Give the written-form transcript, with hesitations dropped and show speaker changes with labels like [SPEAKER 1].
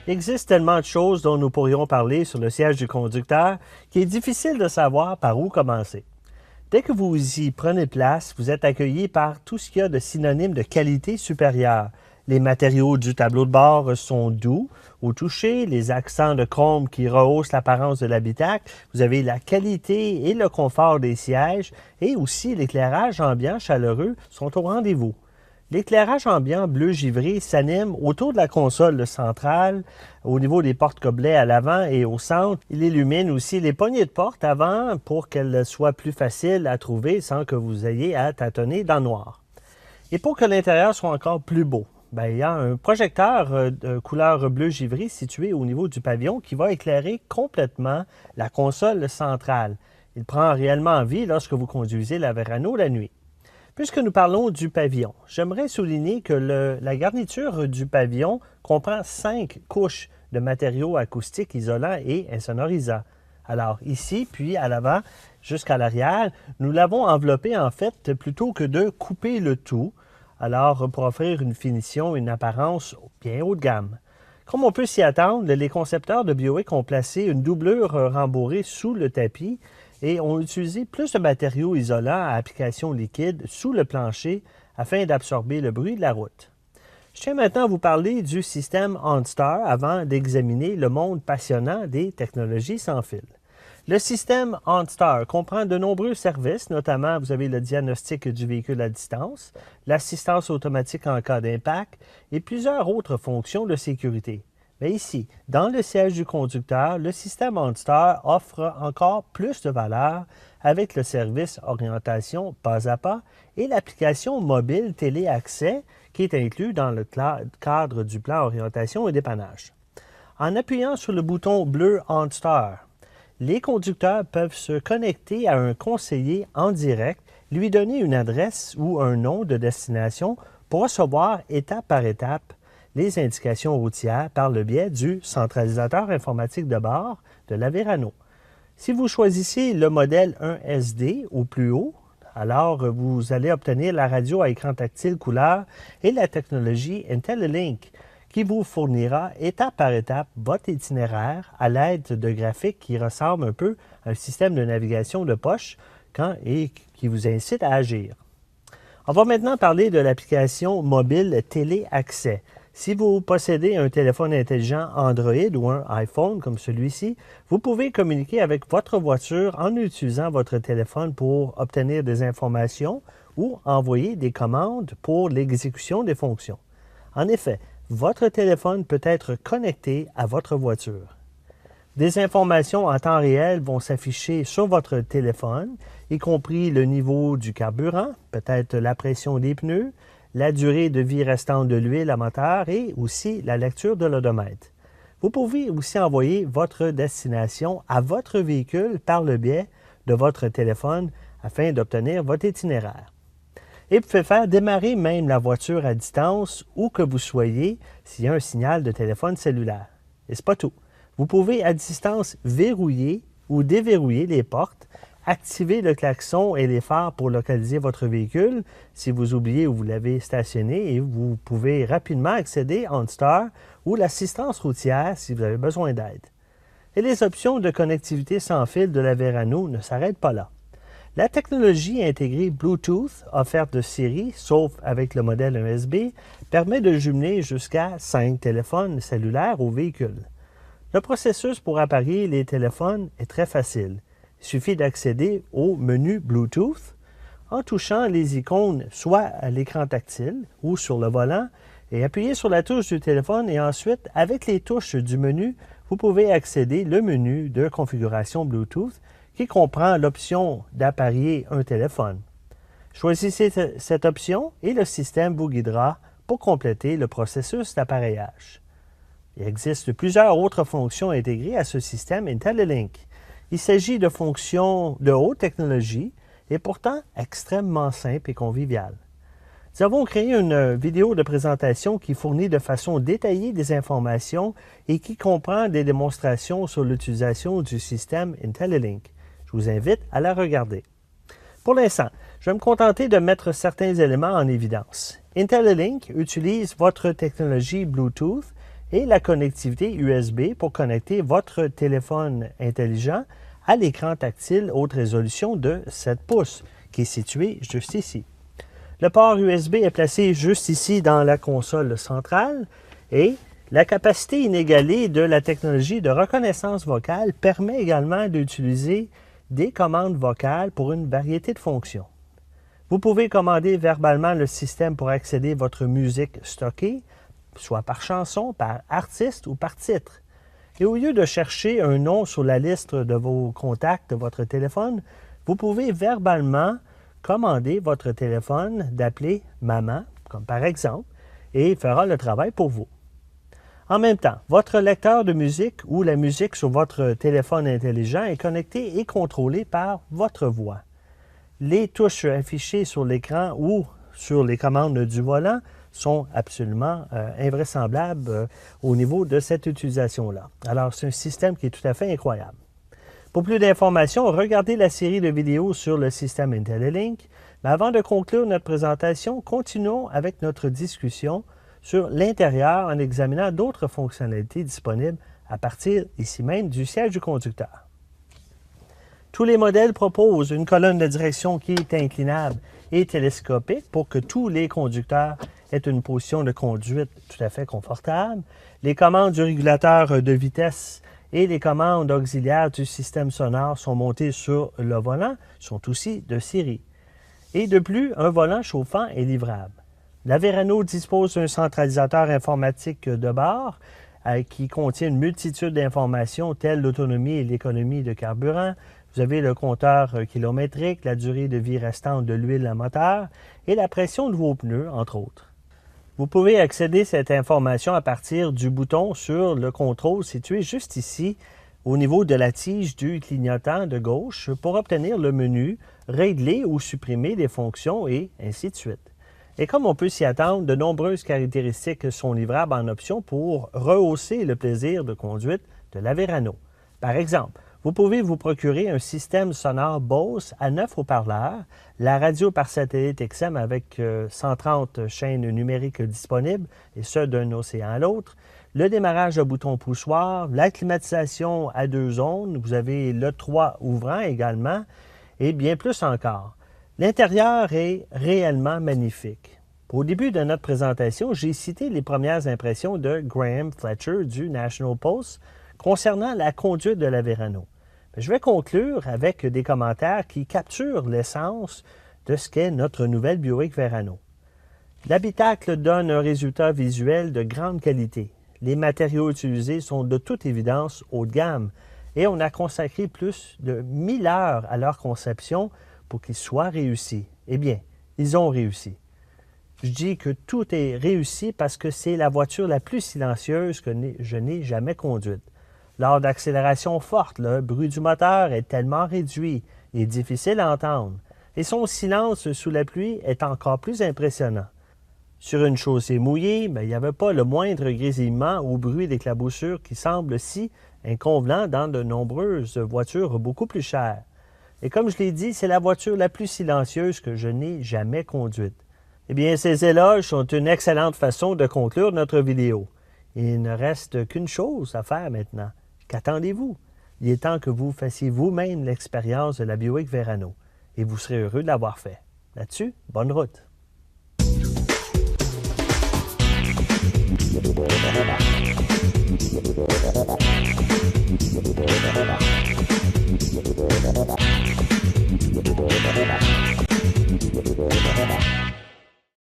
[SPEAKER 1] Il existe tellement de choses dont nous pourrions parler sur le siège du conducteur qu'il est difficile de savoir par où commencer. Dès que vous y prenez place, vous êtes accueilli par tout ce qu'il y a de synonyme de qualité supérieure. Les matériaux du tableau de bord sont doux au toucher, les accents de chrome qui rehaussent l'apparence de l'habitacle, vous avez la qualité et le confort des sièges et aussi l'éclairage ambiant chaleureux sont au rendez-vous. L'éclairage ambiant bleu givré s'anime autour de la console centrale, au niveau des porte-gobelets à l'avant et au centre. Il illumine aussi les poignées de porte avant pour qu'elles soient plus faciles à trouver sans que vous ayez à tâtonner dans le noir. Et pour que l'intérieur soit encore plus beau, il y a un projecteur de couleur bleu givré situé au niveau du pavillon qui va éclairer complètement la console centrale. Il prend réellement vie lorsque vous conduisez la Verano la nuit. Puisque nous parlons du pavillon, j'aimerais souligner que la garniture du pavillon comprend 5 couches de matériaux acoustiques isolants et insonorisants. Alors ici, puis à l'avant jusqu'à l'arrière, nous l'avons enveloppé en fait plutôt que de couper le tout, alors pour offrir une finition, une apparence bien haut de gamme. Comme on peut s'y attendre, les concepteurs de Buick ont placé une doublure rembourrée sous le tapis et ont utilisé plus de matériaux isolants à application liquide sous le plancher afin d'absorber le bruit de la route. Je tiens maintenant à vous parler du système OnStar avant d'examiner le monde passionnant des technologies sans fil. Le système OnStar comprend de nombreux services, notamment vous avez le diagnostic du véhicule à distance, l'assistance automatique en cas d'impact et plusieurs autres fonctions de sécurité. Mais ici, dans le siège du conducteur, le système OnStar offre encore plus de valeur avec le service orientation pas à pas et l'application mobile Téléaccès qui est inclus dans le cadre du plan orientation et dépannage. En appuyant sur le bouton bleu OnStar, les conducteurs peuvent se connecter à un conseiller en direct, lui donner une adresse ou un nom de destination pour recevoir étape par étape les indications routières par le biais du centralisateur informatique de bord de la Verano. Si vous choisissez le modèle 1SD ou plus haut, alors vous allez obtenir la radio à écran tactile couleur et la technologie IntelliLink qui vous fournira étape par étape votre itinéraire à l'aide de graphiques qui ressemblent un peu à un système de navigation de poche et qui vous incite à agir. On va maintenant parler de l'application mobile Téléaccès. Si vous possédez un téléphone intelligent Android ou un iPhone comme celui-ci, vous pouvez communiquer avec votre voiture en utilisant votre téléphone pour obtenir des informations ou envoyer des commandes pour l'exécution des fonctions. En effet, votre téléphone peut être connecté à votre voiture. Des informations en temps réel vont s'afficher sur votre téléphone, y compris le niveau du carburant, peut-être la pression des pneus, la durée de vie restante de l'huile à moteur et aussi la lecture de l'odomètre. Vous pouvez aussi envoyer votre destination à votre véhicule par le biais de votre téléphone afin d'obtenir votre itinéraire. Et vous pouvez faire démarrer même la voiture à distance où que vous soyez s'il y a un signal de téléphone cellulaire. Et c'est pas tout. Vous pouvez à distance verrouiller ou déverrouiller les portes, activer le klaxon et les phares pour localiser votre véhicule si vous oubliez où vous l'avez stationné et vous pouvez rapidement accéder à OnStar ou l'assistance routière si vous avez besoin d'aide. Et les options de connectivité sans fil de la Verano ne s'arrêtent pas là. La technologie intégrée Bluetooth offerte de série, sauf avec le modèle USB, permet de jumeler jusqu'à 5 téléphones cellulaires au véhicule. Le processus pour appareiller les téléphones est très facile. Il suffit d'accéder au menu Bluetooth en touchant les icônes soit à l'écran tactile ou sur le volant et appuyer sur la touche du téléphone et ensuite, avec les touches du menu, vous pouvez accéder au menu de configuration Bluetooth qui comprend l'option d'appareiller un téléphone. Choisissez cette option et le système vous guidera pour compléter le processus d'appareillage. Il existe plusieurs autres fonctions intégrées à ce système IntelliLink. Il s'agit de fonctions de haute technologie et pourtant extrêmement simples et conviviales. Nous avons créé une vidéo de présentation qui fournit de façon détaillée des informations et qui comprend des démonstrations sur l'utilisation du système IntelliLink. Je vous invite à la regarder. Pour l'instant, Je vais me contenter de mettre certains éléments en évidence. IntelliLink utilise votre technologie Bluetooth et la connectivité USB pour connecter votre téléphone intelligent à l'écran tactile haute résolution de 7 pouces, qui est situé juste ici. Le port USB est placé juste ici dans la console centrale et la capacité inégalée de la technologie de reconnaissance vocale permet également d'utiliser des commandes vocales pour une variété de fonctions. Vous pouvez commander verbalement le système pour accéder à votre musique stockée, soit par chanson, par artiste ou par titre. Et au lieu de chercher un nom sur la liste de vos contacts de votre téléphone, vous pouvez verbalement commander votre téléphone d'appeler « maman », comme par exemple, et il fera le travail pour vous. En même temps, votre lecteur de musique ou la musique sur votre téléphone intelligent est connecté et contrôlé par votre voix. Les touches affichées sur l'écran ou sur les commandes du volant sont absolument invraisemblables au niveau de cette utilisation-là. Alors, c'est un système qui est tout à fait incroyable. Pour plus d'informations, regardez la série de vidéos sur le système IntelliLink. Mais avant de conclure notre présentation, continuons avec notre discussion sur l'intérieur en examinant d'autres fonctionnalités disponibles à partir ici même du siège du conducteur. Tous les modèles proposent une colonne de direction qui est inclinable et télescopique pour que tous les conducteurs aient une position de conduite tout à fait confortable. Les commandes du régulateur de vitesse et les commandes auxiliaires du système sonore sont montées sur le volant, sont aussi de série. Et de plus, un volant chauffant est livrable. La Verano dispose d'un centralisateur informatique de bord qui contient une multitude d'informations telles l'autonomie et l'économie de carburant. Vous avez le compteur kilométrique, la durée de vie restante de l'huile à moteur et la pression de vos pneus, entre autres. Vous pouvez accéder à cette information à partir du bouton sur le contrôle situé juste ici, au niveau de la tige du clignotant de gauche, pour obtenir le menu, régler ou supprimer des fonctions et ainsi de suite. Et comme on peut s'y attendre, de nombreuses caractéristiques sont livrables en option pour rehausser le plaisir de conduite de la Verano. Par exemple, vous pouvez vous procurer un système sonore Bose à 9 haut-parleurs, la radio par satellite XM avec 130 chaînes numériques disponibles, et ce d'un océan à l'autre, le démarrage à bouton poussoir, la climatisation à 2 zones, vous avez le 3 ouvrant également, et bien plus encore. L'intérieur est réellement magnifique. Au début de notre présentation, j'ai cité les premières impressions de Graham Fletcher du National Post concernant la conduite de la Verano. Je vais conclure avec des commentaires qui capturent l'essence de ce qu'est notre nouvelle Buick Verano. L'habitacle donne un résultat visuel de grande qualité. Les matériaux utilisés sont de toute évidence haut de gamme et on a consacré plus de 1000 heures à leur conception pour qu'ils soient réussis. Eh bien, ils ont réussi. Je dis que tout est réussi parce que c'est la voiture la plus silencieuse que je n'ai jamais conduite. Lors d'accélérations fortes, le bruit du moteur est tellement réduit, il est difficile à entendre, et son silence sous la pluie est encore plus impressionnant. Sur une chaussée mouillée, il n'y avait pas le moindre grésillement ou bruit d'éclaboussure qui semble si inconvenant dans de nombreuses voitures beaucoup plus chères. Et comme je l'ai dit, c'est la voiture la plus silencieuse que je n'ai jamais conduite. Eh bien, ces éloges sont une excellente façon de conclure notre vidéo. Il ne reste qu'une chose à faire maintenant. Qu'attendez-vous? Il est temps que vous fassiez vous-même l'expérience de la Buick Verano et vous serez heureux de l'avoir fait. Là-dessus, bonne route!